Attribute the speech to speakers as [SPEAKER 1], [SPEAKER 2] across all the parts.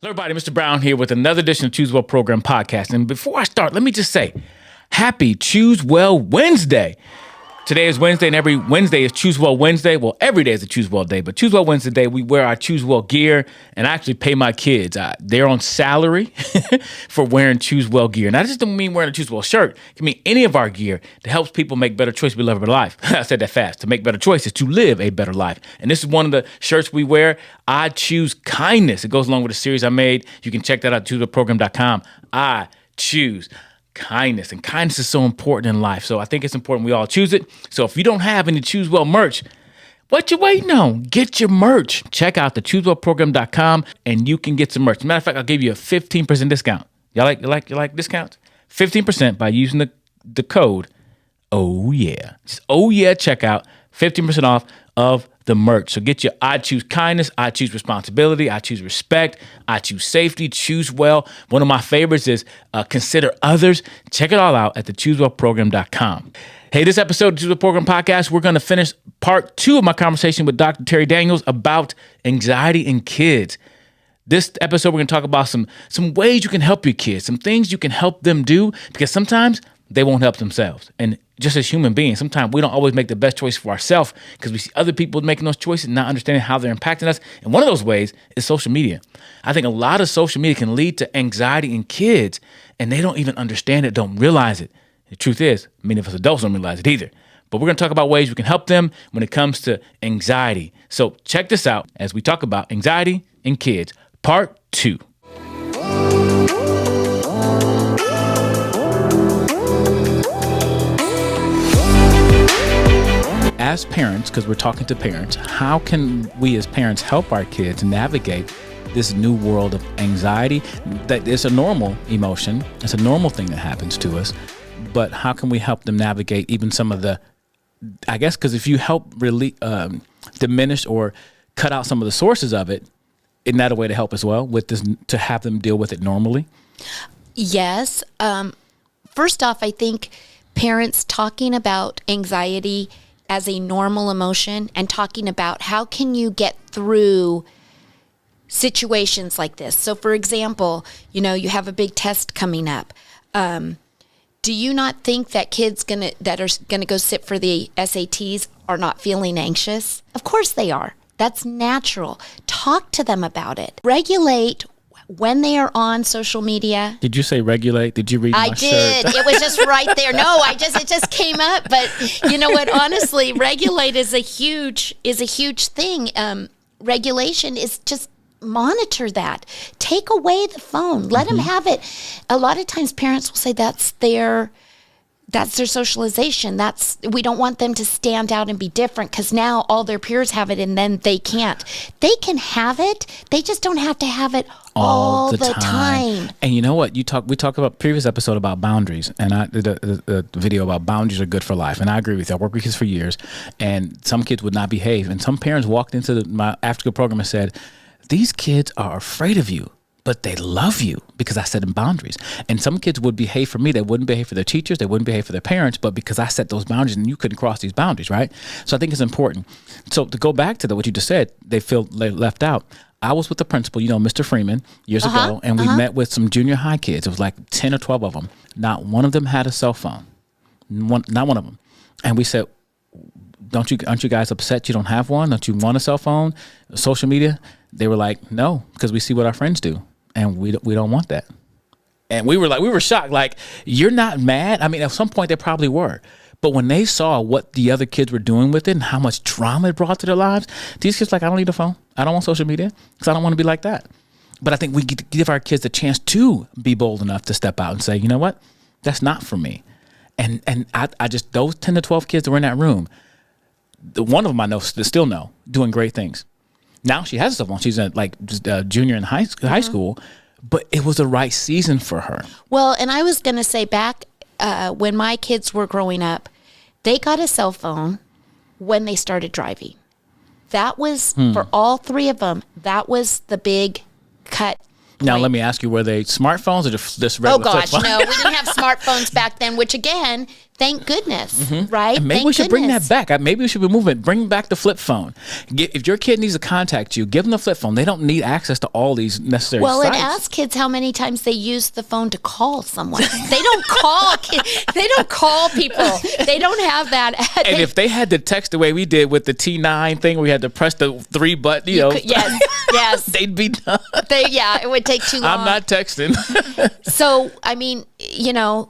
[SPEAKER 1] Hello, everybody. Mr. Brown here with another edition of Choose Well Program Podcast. And before I start, let me just say, happy Choose Well Wednesday. Today is Wednesday, and every Wednesday is Choose Well Wednesday. Well, every day is a Choose Well day, but Choose Well Wednesday day, we wear our Choose Well gear, and I actually pay my kids. They're on salary for wearing Choose Well gear. And I just don't mean wearing a Choose Well shirt. It can mean any of our gear that helps people make better choices to live a better life. I said that fast. To make better choices, to live a better life. And this is one of the shirts we wear. I choose kindness. It goes along with a series I made. You can check that out at choosewellprogram.com. I choose kindness. And kindness is so important in life. So I think it's important we all choose it. So if you don't have any Choose Well merch, what you waiting on? Get your merch. Check out the choosewellprogram.com and you can get some merch. As a matter of fact, I'll give you a 15% discount. Y'all like discounts? 15% by using the code Oh Yeah. Just Oh Yeah checkout. 15% off of the merch. So get your I choose kindness, I choose responsibility, I choose respect, I choose safety, choose well. One of my favorites is consider others. Check it all out at the choosewellprogram.com. Hey, this episode of the Choose Well Program Podcast, we're going to finish part 2 of my conversation with Dr. Terri Daniels about anxiety in kids. This episode, we're going to talk about some ways you can help your kids, some things you can help them do, because sometimes they won't help themselves. And just as human beings, sometimes we don't always make the best choice for ourselves because we see other people making those choices and not understanding how they're impacting us. And one of those ways is social media. I think a lot of social media can lead to anxiety in kids, and they don't even understand it, don't realize it. The truth is, many of us adults don't realize it either. But we're going to talk about ways we can help them when it comes to anxiety. So check this out as we talk about anxiety in kids, part 2. As parents, because we're talking to parents, how can we as parents help our kids navigate this new world of anxiety? That is a normal emotion. It's a normal thing that happens to us. But how can we help them navigate even some of the, I guess, because if you help really diminish or cut out some of the sources of it, isn't that a way to help as well with this, to have them deal with it normally?
[SPEAKER 2] Yes. First off, I think parents talking about anxiety as a normal emotion and talking about how can you get through situations like this. So for example, you have a big test coming up. Do you not think that kids that are gonna go sit for the SATs are not feeling anxious? Of course they are. That's natural. Talk to them about it. Regulate when they are on social media.
[SPEAKER 1] Did you say regulate? Did you read my shirt?
[SPEAKER 2] I did. It was just right there. No, it just came up. But you know what? Honestly, regulate is a huge thing. Regulation is just monitor that. Take away the phone. Let them have it. A lot of times parents will say that's their socialization. We don't want them to stand out and be different because now all their peers have it and then they can't. They can have it. They just don't have to have it all the time.
[SPEAKER 1] And you know what? We talked about previous episode about boundaries, and I did a video about boundaries are good for life. And I agree with you. I worked with kids for years, and some kids would not behave. And some parents walked into my after school program and said, "These kids are afraid of you, but they love you because I set them boundaries." And some kids would behave for me. They wouldn't behave for their teachers. They wouldn't behave for their parents, but because I set those boundaries and you couldn't cross these boundaries, right? So I think it's important. So to go back to what you just said, they feel left out. I was with the principal, Mr. Freeman, years ago, and we met with some junior high kids. It was like 10 or 12 of them. Not one of them had a cell phone. Not one of them. And we said, aren't you guys upset you don't have one? Don't you want a cell phone? Social media? They were like, no, because we see what our friends do. And we don't want that. And we were shocked. Like, you're not mad? I mean, at some point they probably were. But when they saw what the other kids were doing with it and how much trauma it brought to their lives, these kids like, I don't need a phone. I don't want social media because I don't want to be like that. But I think we give our kids the chance to be bold enough to step out and say, you know what? That's not for me. And I just, those 10 to 12 kids that were in that room, one of them I know still know, doing great things. Now she has a cell phone. She's a junior in high school, but it was the right season for her.
[SPEAKER 2] Well, and I was going to say back when my kids were growing up, they got a cell phone when they started driving. That was, for all three of them, that was the big cut.
[SPEAKER 1] Now, let me ask you, were they smartphones or just regular
[SPEAKER 2] Oh, gosh,
[SPEAKER 1] phone?
[SPEAKER 2] no. We didn't have smartphones back then, which, again, Thank goodness, right?
[SPEAKER 1] And maybe
[SPEAKER 2] Thank
[SPEAKER 1] we should bring
[SPEAKER 2] goodness.
[SPEAKER 1] that back. Maybe we should be moving. Bring back the flip phone. If your kid needs to contact you, give them the flip phone. They don't need access to all these necessary
[SPEAKER 2] Well,
[SPEAKER 1] sites.
[SPEAKER 2] and ask kids how many times they use the phone to call someone. They don't call they don't call people. They don't have that.
[SPEAKER 1] And if they had to text the way we did with the T9 thing, where we had to press the 3 button,
[SPEAKER 2] yes,
[SPEAKER 1] they'd be done.
[SPEAKER 2] it would take too long.
[SPEAKER 1] I'm not texting.
[SPEAKER 2] So, I mean,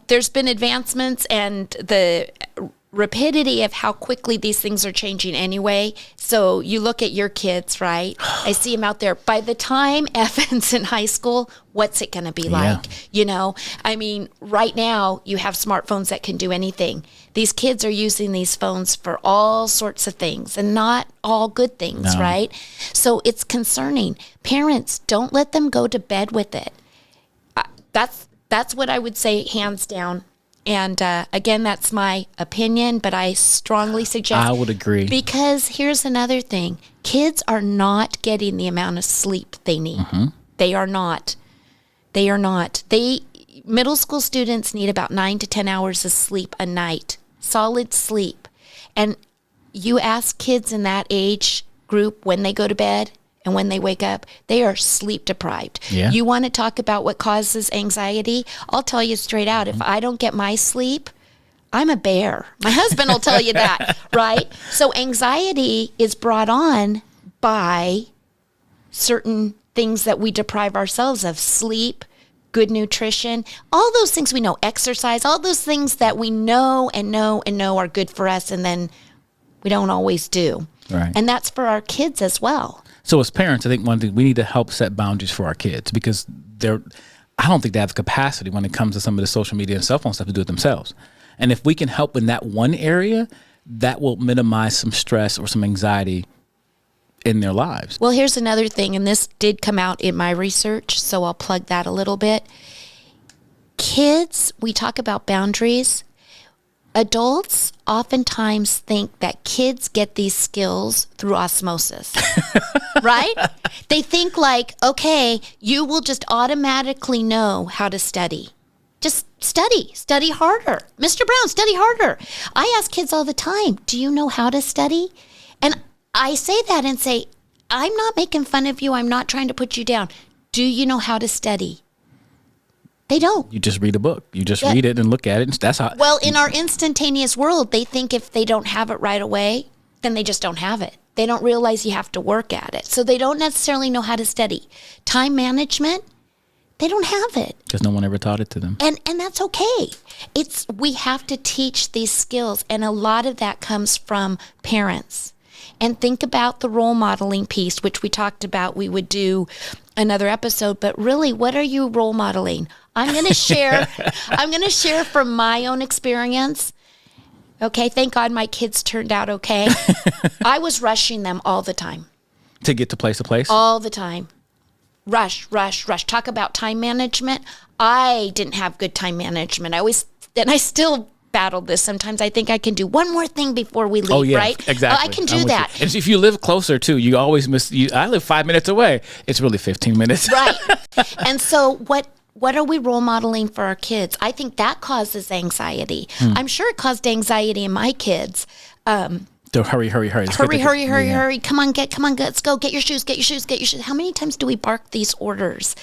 [SPEAKER 2] there's been advancements and the rapidity of how quickly these things are changing anyway. So you look at your kids, right? I see them out there. By the time Evan's in high school, what's it going to be like? I mean, right now you have smartphones that can do anything. These kids are using these phones for all sorts of things and not all good things, right? So it's concerning. Parents, don't let them go to bed with it. That's what I would say, hands down. And again, that's my opinion, but I strongly suggest.
[SPEAKER 1] I would agree.
[SPEAKER 2] Because here's another thing. Kids are not getting the amount of sleep they need. Mm-hmm. They are not. Middle school students need about 9 to 10 hours of sleep a night, solid sleep. And you ask kids in that age group when they go to bed, and when they wake up, they are sleep deprived.
[SPEAKER 1] Yeah.
[SPEAKER 2] You want to talk about what causes anxiety? I'll tell you straight out. If I don't get my sleep, I'm a bear. My husband will tell you that, right? So anxiety is brought on by certain things that we deprive ourselves of: sleep, good nutrition, all those things we know, exercise, all those things that we know are good for us, and then we don't always do.
[SPEAKER 1] Right.
[SPEAKER 2] And that's for our kids as well.
[SPEAKER 1] So as parents, I think one thing we need to help set boundaries for our kids, because I don't think they have the capacity when it comes to some of the social media and cell phone stuff to do it themselves. And if we can help in that one area, that will minimize some stress or some anxiety in their lives.
[SPEAKER 2] Well, here's another thing, and this did come out in my research, so I'll plug that a little bit. Kids, we talk about boundaries. Adults oftentimes think that kids get these skills through osmosis, right? They think like, okay, you will just automatically know how to study. Just study harder. Mr. Brown, study harder. I ask kids all the time, do you know how to study? And I say that and say, I'm not making fun of you. I'm not trying to put you down. Do you know how to study? They don't.
[SPEAKER 1] You just read a book. You just read it and look at it. And that's how.
[SPEAKER 2] Well, in our instantaneous world, they think if they don't have it right away, then they just don't have it. They don't realize you have to work at it. So they don't necessarily know how to study. Time management, they don't have it.
[SPEAKER 1] Because no one ever taught it to them.
[SPEAKER 2] And that's okay. We have to teach these skills. And a lot of that comes from parents. And think about the role modeling piece, which we talked about. We would do another episode. But really, what are you role modeling? I'm going to share from my own experience. Okay, thank God my kids turned out okay. I was rushing them all the time.
[SPEAKER 1] To get to place.
[SPEAKER 2] All the time. Rush. Talk about time management. I didn't have good time management. I still battle this. Sometimes I think I can do one more thing before we leave, right?
[SPEAKER 1] Exactly.
[SPEAKER 2] I can do that.
[SPEAKER 1] And if you live closer too, you always miss. I live 5 minutes away. It's really 15 minutes.
[SPEAKER 2] Right. And so what are we role modeling for our kids? I think that causes anxiety. I'm sure it caused anxiety in my kids.
[SPEAKER 1] So hurry.
[SPEAKER 2] Hurry. Come on, let's go. Get your shoes. How many times do we bark these orders?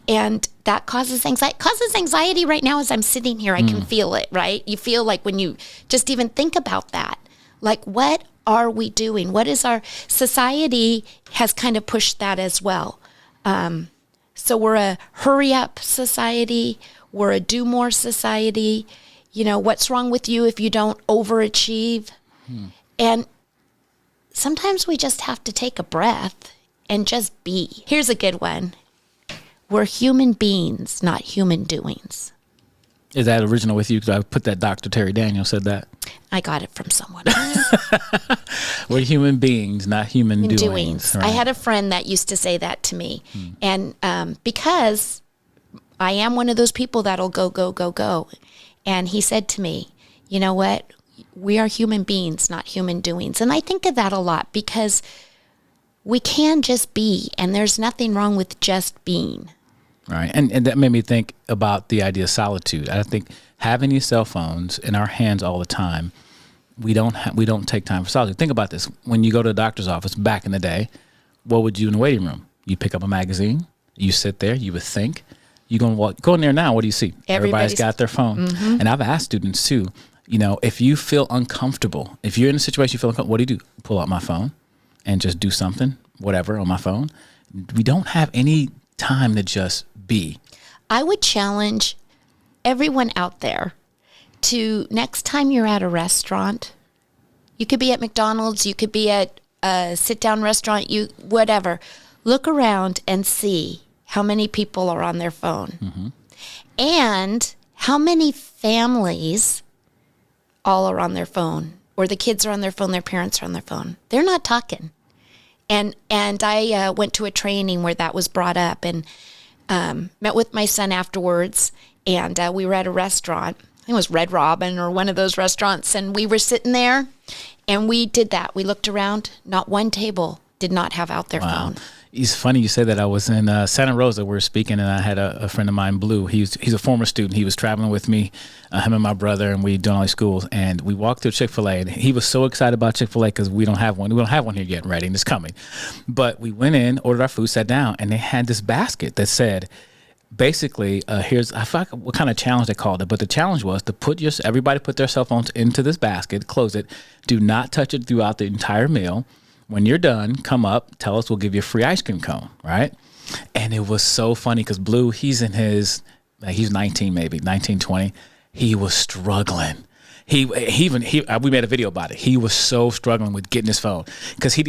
[SPEAKER 2] And that causes anxiety. Anxiety right now as I'm sitting here. I can feel it, right? You feel like when you just even think about that. Like, what are we doing? What is our society has kind of pushed that as well. So we're a hurry up society. We're a do more society. What's wrong with you if you don't overachieve? And sometimes we just have to take a breath and just be. Here's a good one. We're human beings, not human doings.
[SPEAKER 1] Is that original with you? Because I put that Dr. Terri Daniels said that.
[SPEAKER 2] I got it from someone else.
[SPEAKER 1] We're human beings, not human doings. Right?
[SPEAKER 2] I had a friend that used to say that to me. And because I am one of those people that'll go. And he said to me, you know what? We are human beings, not human doings. And I think of that a lot because we can just be, and there's nothing wrong with just being.
[SPEAKER 1] Right. And that made me think about the idea of solitude. I think having these cell phones in our hands all the time, we don't take time for solitude. Think about this. When you go to the doctor's office back in the day, what would you do in the waiting room? You pick up a magazine, you sit there, you would think. You go in there now, what do you see? Everybody's got their phone. Mm-hmm. And I've asked students too, if you feel uncomfortable, if you're in a situation you feel uncomfortable, what do? Pull out my phone and just do something, whatever, on my phone. We don't have any time to just be.
[SPEAKER 2] I would challenge everyone out there to, next time you're at a restaurant, you could be at McDonald's, you could be at a sit-down restaurant, whatever, look around and see how many people are on their phone. Mm-hmm. And how many families all are on their phone, or the kids are on their phone, their parents are on their phone. They're not talking. And I went to a training where that was brought up, and met with my son afterwards, and we were at a restaurant. I think it was Red Robin or one of those restaurants, and we were sitting there, and we did that. We looked around. Not one table did not have out their phone.
[SPEAKER 1] It's funny you say that. I was in Santa Rosa. We were speaking, and I had a friend of mine, Blue. He's a former student. He was traveling with me, him and my brother, and we doing all these schools. And we walked through Chick-fil-A, and he was so excited about Chick-fil-A because we don't have one. We don't have one here yet, ready, and it's coming. But we went in, ordered our food, sat down, and they had this basket that said, basically, I forgot what kind of challenge they called it, but the challenge was to everybody put their cell phones into this basket, close it, do not touch it throughout the entire meal. When you're done, come up, tell us, we'll give you a free ice cream cone, right? And it was so funny because Blue, he's 19 maybe, 19, 20. He was struggling. We made a video about it. He was so struggling with getting his phone because he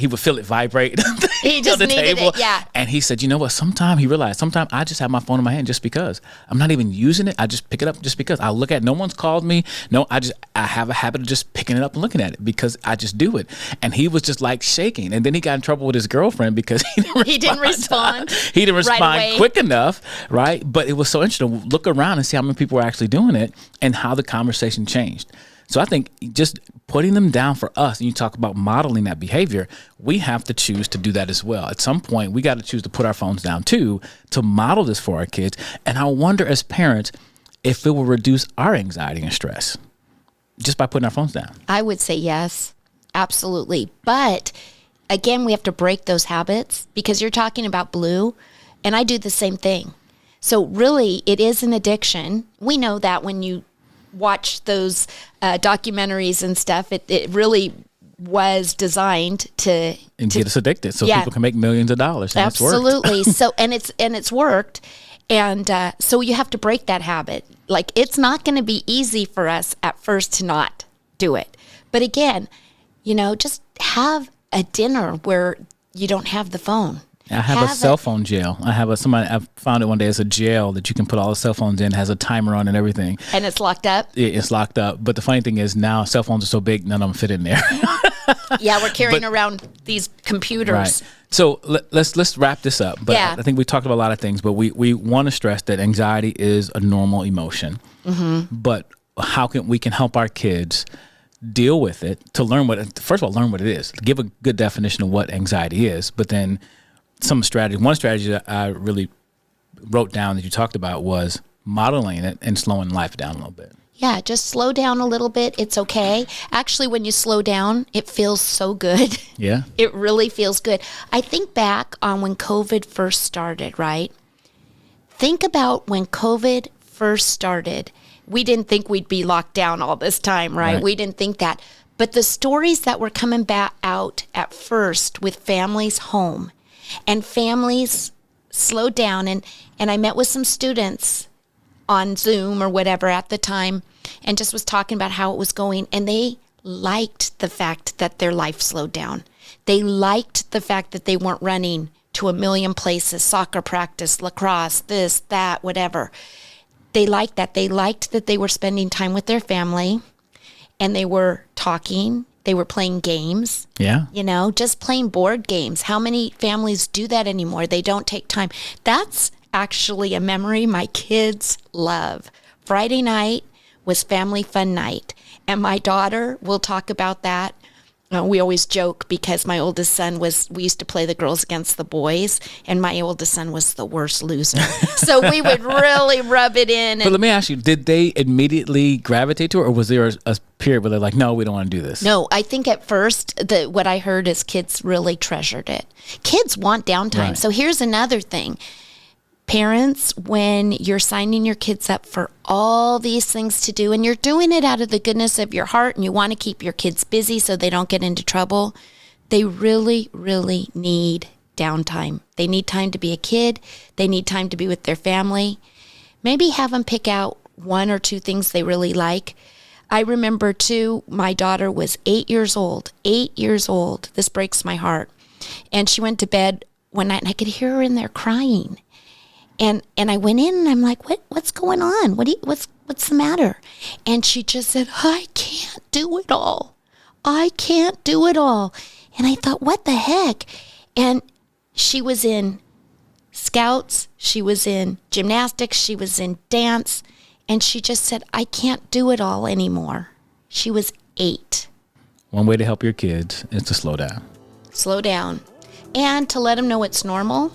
[SPEAKER 1] would feel it vibrate.
[SPEAKER 2] He just needed
[SPEAKER 1] table.
[SPEAKER 2] It, yeah.
[SPEAKER 1] And he said, you know what? He realized I just have my phone in my hand just because I'm not even using it. I just pick it up just because I look at it. No one's called me. No, I have a habit of just picking it up and looking at it because I just do it. And he was just like shaking. And then he got in trouble with his girlfriend because he didn't respond. He didn't respond
[SPEAKER 2] right
[SPEAKER 1] quick enough, right? But it was so interesting to look around and see how many people were actually doing it and how the conversation changed. So I think just putting them down for us, and you talk about modeling that behavior, we have to choose to do that as well. At some point, we got to choose to put our phones down too, to model this for our kids. And I wonder as parents if it will reduce our anxiety and stress just by putting our phones down.
[SPEAKER 2] I would say yes, absolutely. But again, we have to break those habits because you're talking about Blue, and I do the same thing. So really, it is an addiction. We know that when you watch those documentaries and stuff, it really was designed to
[SPEAKER 1] get us addicted so people can make millions of dollars. And
[SPEAKER 2] absolutely. So it's worked. And so you have to break that habit. Like, it's not going to be easy for us at first to not do it. But again, just have a dinner where you don't have the phone.
[SPEAKER 1] I have a cell phone jail. I found it one day as a jail that you can put all the cell phones in, has a timer on and everything.
[SPEAKER 2] And it's locked up?
[SPEAKER 1] It's locked up. But the funny thing is now cell phones are so big, none of them fit in there.
[SPEAKER 2] Yeah, we're carrying around these computers.
[SPEAKER 1] Right. So let's wrap this up. But I think we talked about a lot of things, but we want to stress that anxiety is a normal emotion. Mm-hmm. But how can we help our kids deal with it to learn first of all, learn what it is, give a good definition of what anxiety is, but then one strategy that I really wrote down that you talked about was modeling it and slowing life down a little bit.
[SPEAKER 2] Yeah, just slow down a little bit. It's okay. Actually, when you slow down, it feels so good.
[SPEAKER 1] Yeah.
[SPEAKER 2] It really feels good. I think back on when COVID first started, right? Think about when COVID first started. We didn't think we'd be locked down all this time, right? We didn't think that. But the stories that were coming back out at first with families home, and families slowed down, and I met with some students on Zoom or whatever at the time and just was talking about how it was going, and they liked the fact that their life slowed down. They liked the fact that they weren't running to a million places, soccer practice, lacrosse, this, that, whatever. They liked that. They liked that they were spending time with their family, and they were talking. They were playing games.
[SPEAKER 1] Yeah.
[SPEAKER 2] Just playing board games. How many families do that anymore? They don't take time. That's actually a memory my kids love. Friday night was family fun night. And my daughter will talk about that We always joke because my oldest son we used to play the girls against the boys, and my oldest son was the worst loser. So we would really rub it in.
[SPEAKER 1] But let me ask you, did they immediately gravitate to it, or was there a period where they're like, no, we don't want to do this?
[SPEAKER 2] No, I think at first what I heard is kids really treasured it. Kids want downtime.
[SPEAKER 1] Right.
[SPEAKER 2] So here's another thing. Parents, when you're signing your kids up for all these things to do, and you're doing it out of the goodness of your heart, and you want to keep your kids busy so they don't get into trouble, they really, really need downtime. They need time to be a kid. They need time to be with their family. Maybe have them pick out 1 or 2 things they really like. I remember, too, my daughter was 8 years old. 8 years old. This breaks my heart. And she went to bed one night, and I could hear her in there crying. And I went in and I'm like, what's going on? What's the matter? And she just said, I can't do it all. I can't do it all. And I thought, what the heck? And she was in scouts, she was in gymnastics, she was in dance, and she just said, I can't do it all anymore. She was 8.
[SPEAKER 1] One way to help your kids is to slow down.
[SPEAKER 2] Slow down. And to let them know it's normal.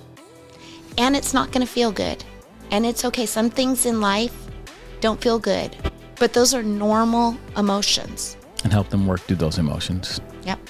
[SPEAKER 2] And it's not going to feel good. And it's okay. Some things in life don't feel good. But those are normal emotions.
[SPEAKER 1] And help them work through those emotions.
[SPEAKER 2] Yep.